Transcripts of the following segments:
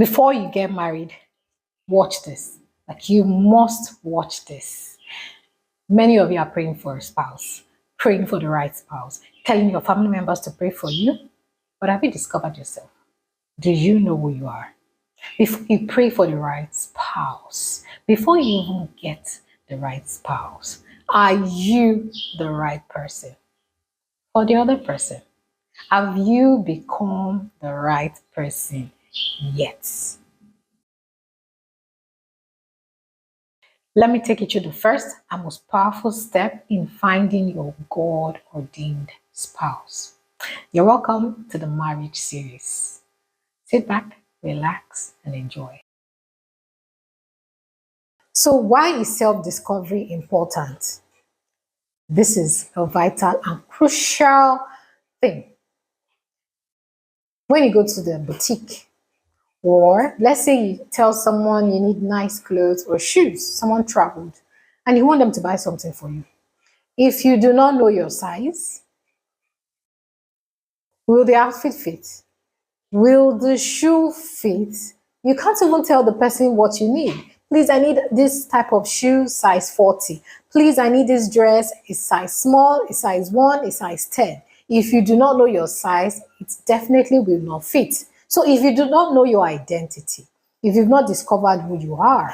Before you get married, watch this. Like, you must watch this. Many of you are praying for a spouse, praying for the right spouse, telling your family members to pray for you. But have you discovered yourself? Do you know who you are? Before you pray for the right spouse, before you even get the right spouse, are you the right person for the other person? Have you become the right person yet? Let me take you to the first and most powerful step in finding your God-ordained spouse. You're welcome to the marriage series. Sit back, relax, and enjoy. So, why is self-discovery important? This is a vital and crucial thing. When you go to the boutique, or let's say you tell someone you need nice clothes or shoes, someone traveled, and you want them to buy something for you. If you do not know your size, will the outfit fit? Will the shoe fit? You can't even tell the person what you need. Please, I need this type of shoe, size 40. Please, I need this dress, a size small, a size 1, a size 10. If you do not know your size, it definitely will not fit. So if you do not know your identity, if you've not discovered who you are,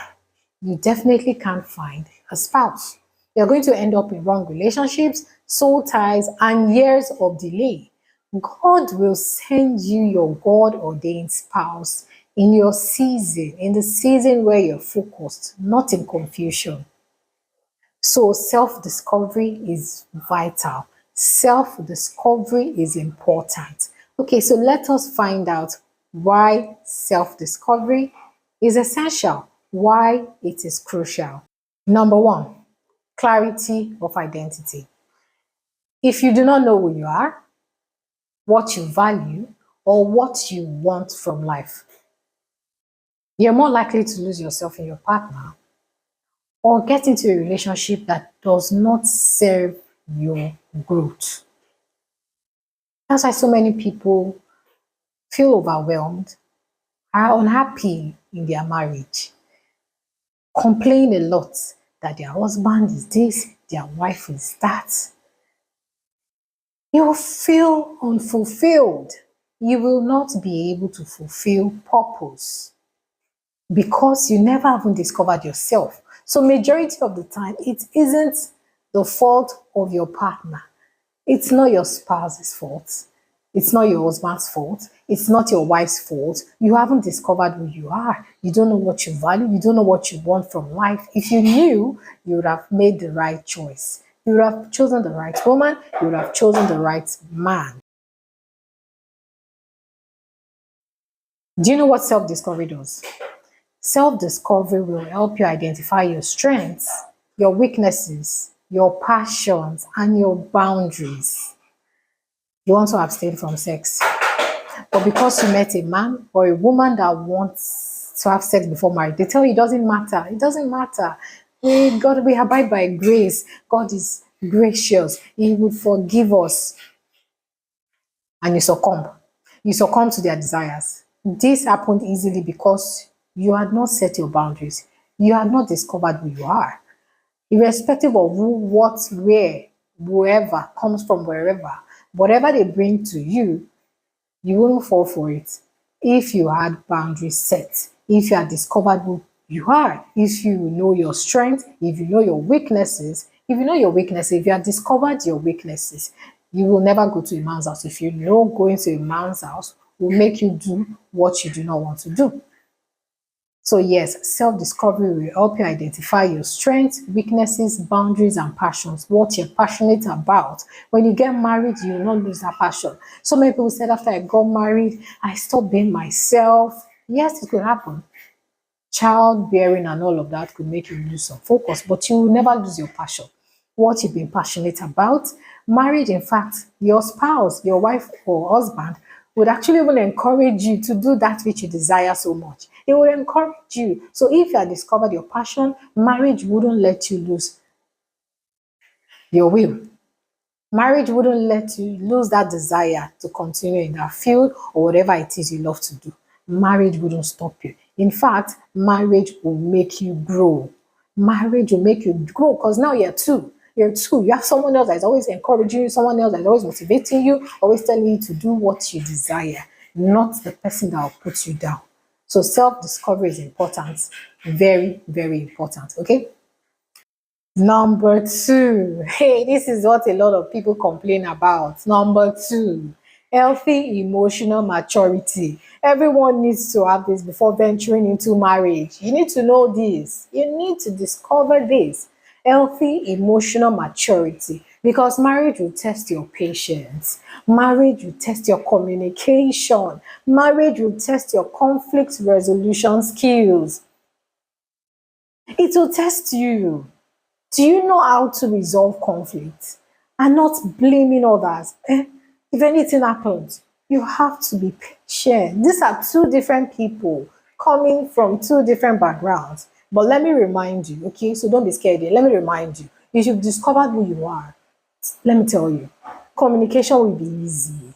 you definitely can't find a spouse. You're going to end up in wrong relationships, soul ties, and years of delay. God will send you your God-ordained spouse in your season, in the season where you're focused, not in confusion. So self-discovery is vital. Self-discovery is important. Okay, so let us find out why self-discovery is essential, why it is crucial. Number one, clarity of identity. If you do not know who you are, what you value, or what you want from life, you're more likely to lose yourself in your partner or get into a relationship that does not serve your growth. That's why so many people feel overwhelmed, are unhappy in their marriage, complain a lot that their husband is this, their wife is that. You will feel unfulfilled. You will not be able to fulfill purpose because you never even discovered yourself. So majority of the time, it isn't the fault of your partner. It's not your spouse's fault. It's not your husband's fault. It's not your wife's fault. You haven't discovered who you are. You don't know what you value. You don't know what you want from life. If you knew, you would have made the right choice. You would have chosen the right woman. You would have chosen the right man. Do you know what self-discovery does? Self-discovery will help you identify your strengths, your weaknesses, your passions, and your boundaries. You want to abstain from sex, but because you met a man or a woman that wants to have sex before marriage, they tell you it doesn't matter. It doesn't matter. We abide by grace. God is gracious. He would forgive us. And you succumb. You succumb to their desires. This happened easily because you had not set your boundaries. You had not discovered who you are. Irrespective of who, what, where, whoever comes from wherever, whatever they bring to you, you won't fall for it if you had boundaries set, if you had discovered who you are, if you know your strengths, if you know your weaknesses. If you know your weaknesses, if you have discovered your weaknesses, you will never go to a man's house. If you know going to a man's house will make you do what you do not want to do. So yes, self-discovery will help you identify your strengths, weaknesses, boundaries, and passions, what you're passionate about. When you get married, you will not lose that passion. So many people said after I got married, I stopped being myself. Yes, it could happen. Childbearing and all of that could make you lose some focus, but you will never lose your passion. What you've been passionate about. Marriage, in fact, your spouse, your wife or husband would actually even encourage you to do that which you desire so much. It will encourage you. So if you have discovered your passion, marriage wouldn't let you lose your will. Marriage wouldn't let you lose that desire to continue in that field or whatever it is you love to do. marriage wouldn't stop you. In fact, marriage will make you grow. Marriage will make you grow because now you're two. You're two. You have someone else that's always encouraging you, someone else that's always motivating you, always telling you to do what you desire, not the person that will put you down. So self-discovery is important. Very, very important. Okay. Number two, hey, this is what a lot of people complain about. Number two, healthy emotional maturity. Everyone needs to have this before venturing into marriage. You need to know this. You need to discover this. Healthy emotional maturity. Because marriage will test your patience. Marriage will test your communication. Marriage will test your conflict resolution skills. It will test you. Do you know how to resolve conflict and not blaming others? If anything happens, you have to be patient. These are two different people coming from two different backgrounds. But let me remind you, okay? So don't be scared. Let me remind you. If you've discovered who you are, let me tell you, communication will be easy.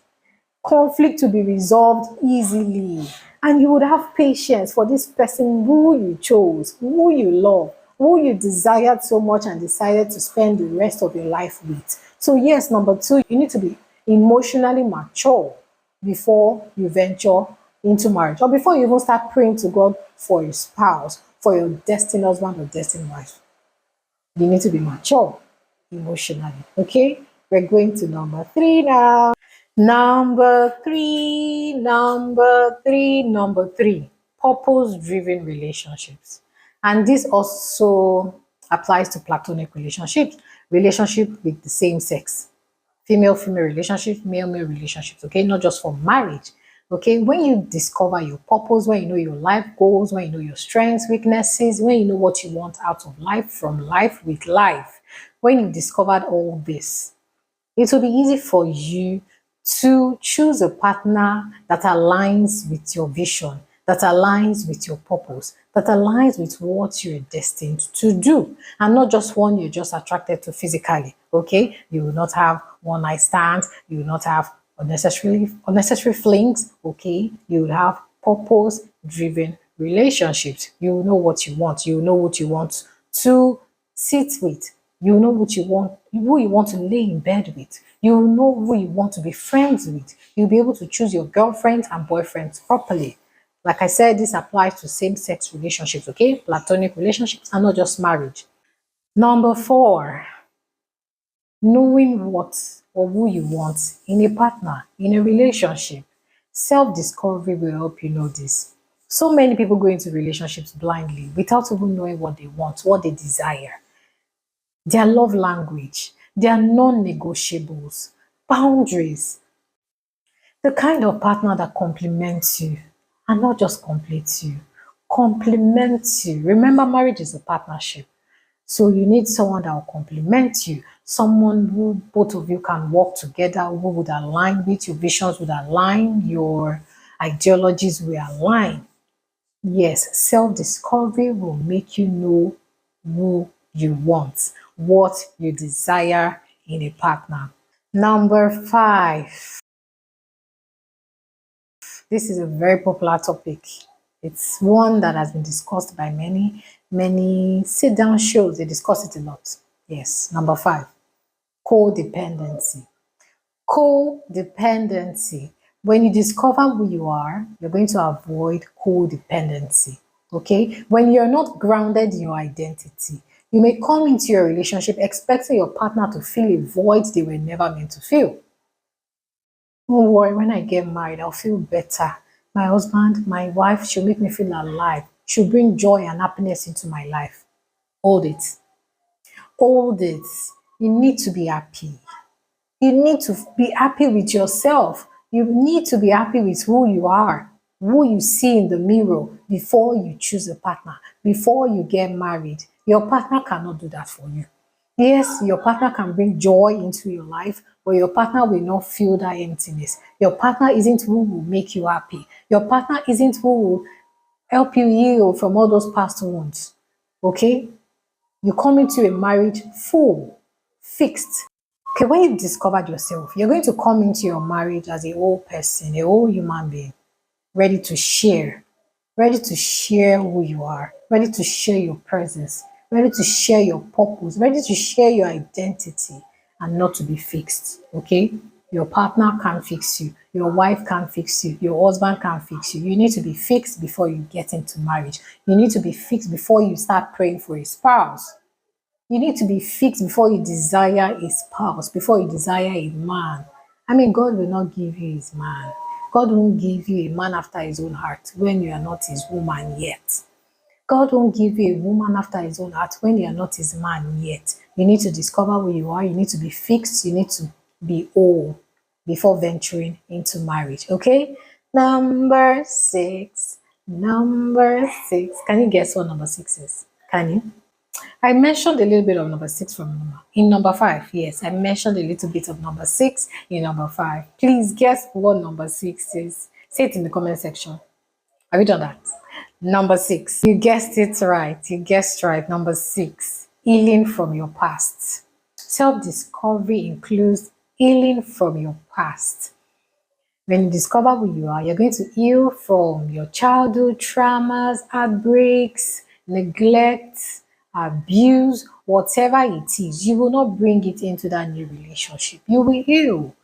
Conflict to be resolved easily, and you would have patience for this person who you chose, who you love, who you desired so much and decided to spend the rest of your life with. So yes, number two, you need to be emotionally mature before you venture into marriage, or before you even start praying to God for your spouse, for your destined husband or destined wife. You need to be mature emotionally. Okay, we're going to number three now. Number three, purpose driven relationships. And this also applies to platonic relationships, relationship with the same sex, female relationships, male relationships, okay, not just for marriage. Okay, when you discover your purpose, when you know your life goals, when you know your strengths, weaknesses, when you know what you want out of life, from life, with life, when you discovered all this, it will be easy for you to choose a partner that aligns with your vision, that aligns with your purpose, that aligns with what you're destined to do, and not just one you're just attracted to physically. Okay, you will not have one night stands, you will not have unnecessary flings. Okay, you will have purpose driven relationships. You will know what you want, you will know what you want to sit with, you know what you want, who you want to lay in bed with. You know who you want to be friends with. You'll be able to choose your girlfriends and boyfriends properly. Like I said, this applies to same-sex relationships, okay? Platonic relationships and not just marriage. Number four, knowing what or who you want in a partner, in a relationship. Self-discovery will help you know this. So many people go into relationships blindly without even knowing what they want, what they desire, their love language, their non-negotiables, boundaries, the kind of partner that complements you and not just completes you, complements you. Remember, marriage is a partnership. So you need someone that will complement you, someone who both of you can work together, who would align with your visions, would align, your ideologies will align. Yes, self-discovery will make you know who you want, what you desire in a partner. Number five, this is a very popular topic. It's one that has been discussed by many sit-down shows. They discuss it a lot. Yes, number five, codependency. Codependency. When you discover who you are, you're going to avoid codependency. Okay? When you're not grounded in your identity, you may come into your relationship expecting your partner to fill a void they were never meant to fill. Don't worry, when I get married, I'll feel better. My husband, my wife, she'll make me feel alive. She'll bring joy and happiness into my life. Hold it. Hold it. You need to be happy. You need to be happy with yourself. You need to be happy with who you are, who you see in the mirror before you choose a partner, before you get married. Your partner cannot do that for you. Yes, your partner can bring joy into your life, but your partner will not feel that emptiness. Your partner isn't who will make you happy. Your partner isn't who will help you heal from all those past wounds. Okay? You come into a marriage full, fixed. Okay, when you've discovered yourself, you're going to come into your marriage as a whole person, a whole human being. ready to share who you are, ready to share your presence, ready to share your purpose, ready to share your identity and not to be fixed. Okay? Your partner can't fix you. Your wife can't fix you. Your husband can't fix you. You need to be fixed before you get into marriage. You need to be fixed before you start praying for a spouse. You need to be fixed before you desire a spouse, before you desire a man. I mean, God will not give you his man. God won't give you a man after his own heart when you are not his woman yet. God won't give you a woman after his own heart when you are not his man yet. You need to discover who you are. You need to be fixed. You need to be whole before venturing into marriage. Okay? Number six. Number six. Can you guess what number six is? Can you? I mentioned a little bit of number six in number five. Yes, I mentioned a little bit of number six in number five. Please guess what number six is. Say it in the comment section. Have you done that? Number six. You guessed it right. You guessed right. Number six. Healing from your past. Self-discovery includes healing from your past. When you discover who you are, you're going to heal from your childhood traumas, heartbreaks, neglect, abuse, whatever it is. You will not bring it into that new relationship. You will heal.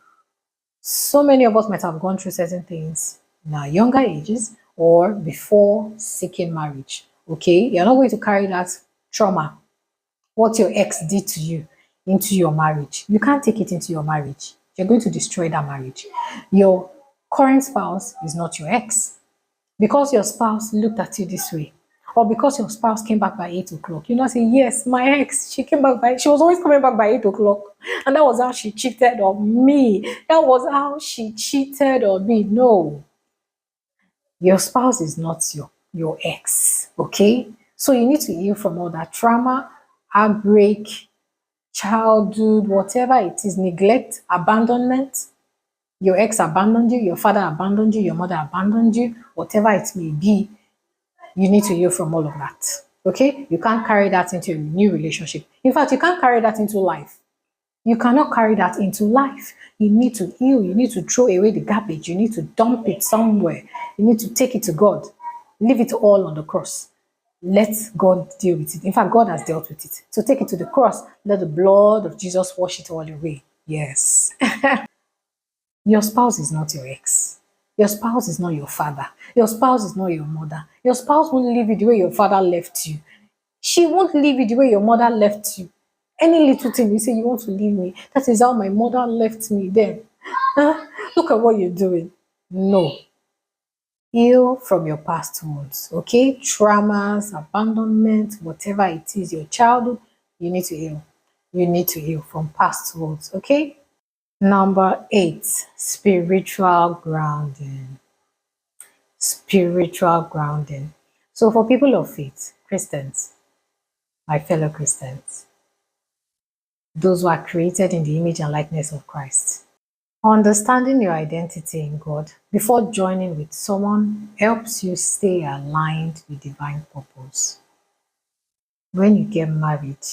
So many of us might have gone through certain things in our younger ages or before seeking marriage. Okay, you're not going to carry that trauma, what your ex did to you, into your marriage. You can't take it into your marriage. You're going to destroy that marriage. Your current spouse is not your ex. Because your spouse looked at you this way, or because your spouse came back by 8 o'clock, you not say, yes, my ex, she was always coming back by 8 o'clock. And that was how she cheated on me. That was how she cheated on me. No, your spouse is not your ex, okay? So you need to heal from all that trauma, heartbreak, childhood, whatever it is, neglect, abandonment. Your ex abandoned you, your father abandoned you, your mother abandoned you, whatever it may be, you need to heal from all of that. Okay? You can't carry that into a new relationship. In fact, you can't carry that into life. You cannot carry that into life. You need to heal. You need to throw away the garbage. You need to dump it somewhere. You need to take it to God. Leave it all on the cross. Let God deal with it. In fact, God has dealt with it. So take it to the cross. Let the blood of Jesus wash it all away. Yes. Your spouse is not your ex. Your spouse is not your father. Your spouse is not your mother. Your spouse won't leave you the way your father left you. She won't leave you the way your mother left you. Any little thing you say you want to leave me, that is how my mother left me then. Look at what you're doing. No. Heal from your past wounds, okay? Traumas, abandonment, whatever it is, your childhood, you need to heal. You need to heal from past wounds, okay? Number 8, spiritual grounding. Spiritual grounding. So for people of faith, Christians, my fellow Christians, those who are created in the image and likeness of Christ, understanding your identity in God before joining with someone helps you stay aligned with divine purpose. When you get married,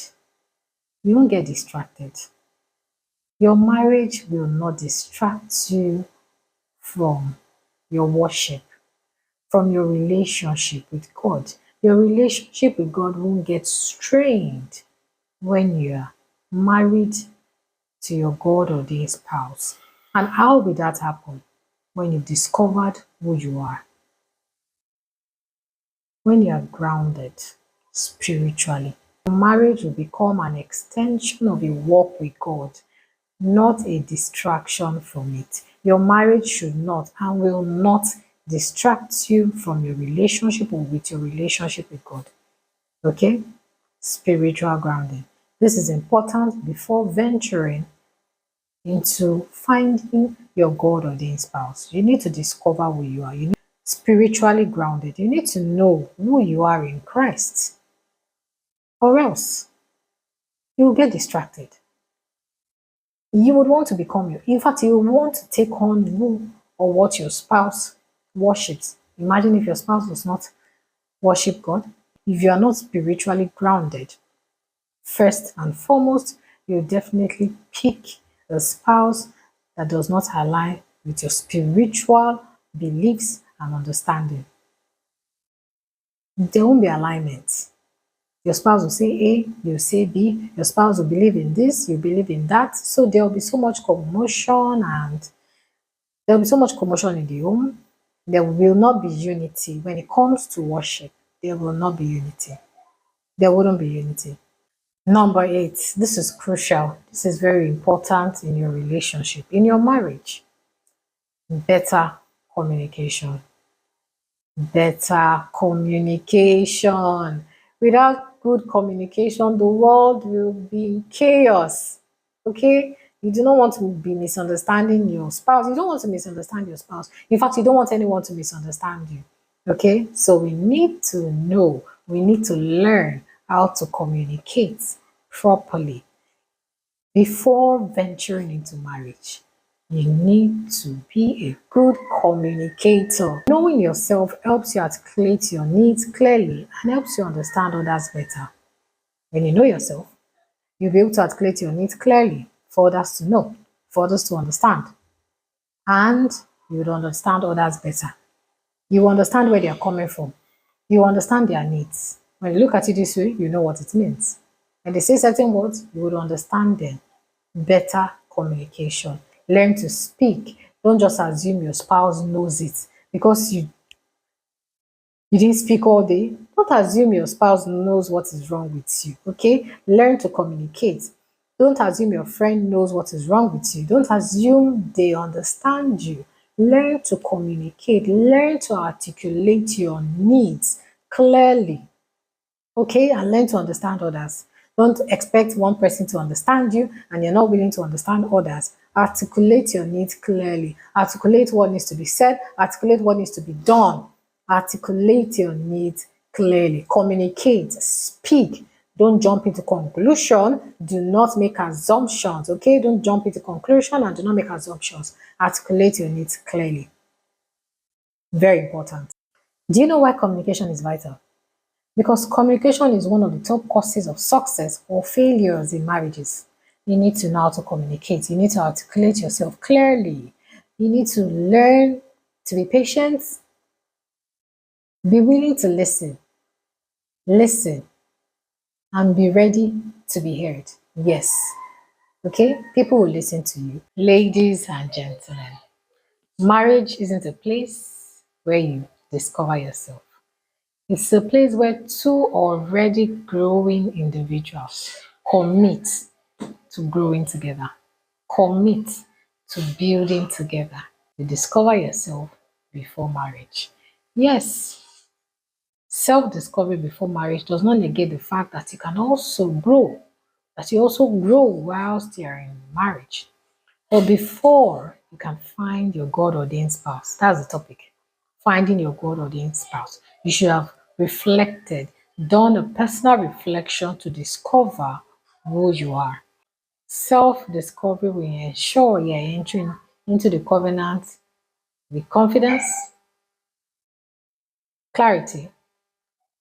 you won't get distracted. Your marriage will not distract you from your worship, from your relationship with God. Your relationship with God won't get strained when you are married to your God ordained spouse. And how will that happen? When you've discovered who you are. When you are grounded spiritually. Your marriage will become an extension of your walk with God, not a distraction from it. Your marriage should not and will not distract you from your relationship or with your relationship with God. Okay? Spiritual grounding. This is important before venturing into finding your God ordained spouse. You need to discover who you are. You need spiritually grounded. You need to know who you are in Christ, or else you will get distracted. You would want to become you. In fact, you would want to take on who or what your spouse worships. Imagine if your spouse does not worship God. If you are not spiritually grounded, first and foremost, you definitely pick a spouse that does not align with your spiritual beliefs and understanding. There won't be alignment. Your spouse will say A, you'll say B. Your spouse will believe in this, you believe in that. So there will be so much commotion, and there will be so much commotion in the home. There will not be unity. When it comes to worship, there will not be unity. There wouldn't be unity. Number 8, this is crucial. This is very important in your relationship, in your marriage. Better communication. Better communication. Without good communication, the world will be in chaos. Okay? You do not want to be misunderstanding your spouse. You don't want to misunderstand your spouse. In fact, you don't want anyone to misunderstand you. Okay? So we need to know, we need to learn how to communicate properly before venturing into marriage. You need to be a good communicator. Knowing yourself helps you articulate your needs clearly and helps you understand others better. When you know yourself, you'll be able to articulate your needs clearly for others to know, for others to understand. And you would understand others better. You understand where they are coming from. You understand their needs. When you look at it this way, you know what it means. When they say certain words, you would understand them. Better communication. Learn to speak. Don't just assume your spouse knows it because you didn't speak all day. Don't assume your spouse knows what is wrong with you. Okay? Learn to communicate. Don't assume your friend knows what is wrong with you. Don't assume they understand you. Learn to communicate. Learn to articulate your needs clearly. Okay? And learn to understand others. Don't expect one person to understand you and you're not willing to understand others. Articulate your needs clearly. Articulate what needs to be said. Articulate what needs to be done. Articulate your needs clearly. Communicate. Speak. Don't jump into conclusion. Do not make assumptions. Okay? Don't jump into conclusion and do not make assumptions. Articulate your needs clearly. Very important. Do you know why communication is vital? Because communication is one of the top causes of success or failures in marriages. You need to know how to communicate. You need to articulate yourself clearly. You need to learn to be patient, be willing to listen, and be ready to be heard. Yes. Okay? People will listen to you. Ladies and gentlemen, marriage isn't a place where you discover yourself. It's a place where two already growing individuals commit to growing together, commit to building together. You discover yourself before marriage. Yes, self-discovery before marriage does not negate the fact that you can also grow, that you also grow whilst you're in marriage. But before you can find your God-ordained spouse, that's the topic. Finding your God-ordained spouse. You should have reflected, done a personal reflection to discover who you are. Self-discovery will ensure you're entering into the covenant with confidence, clarity,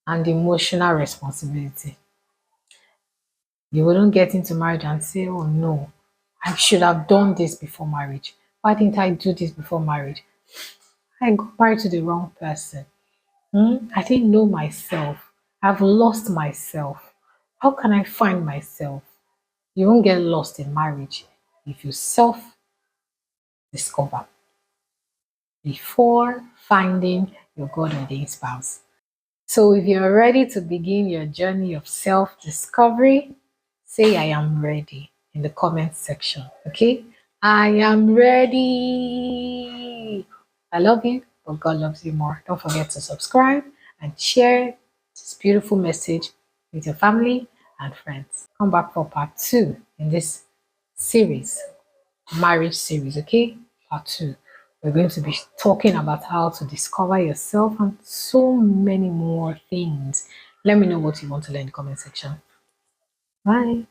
and emotional responsibility. You wouldn't get into marriage and say, oh no, I should have done this before marriage. Why didn't I do this before marriage? I got married to the wrong person. I didn't know myself. I've lost myself. How can I find myself? You won't get lost in marriage if you self discover before finding your God ordained spouse. So if you're ready to begin your journey of self discovery, say I am ready in the comment section. Okay? I am ready. I love you, but God loves you more. Don't forget to subscribe and share this beautiful message with your family and friends. Come back for part 2 in this series, marriage series. Okay? Part 2. We're going to be talking about how to discover yourself and so many more things. Let me know what you want to learn in the comment section. Bye.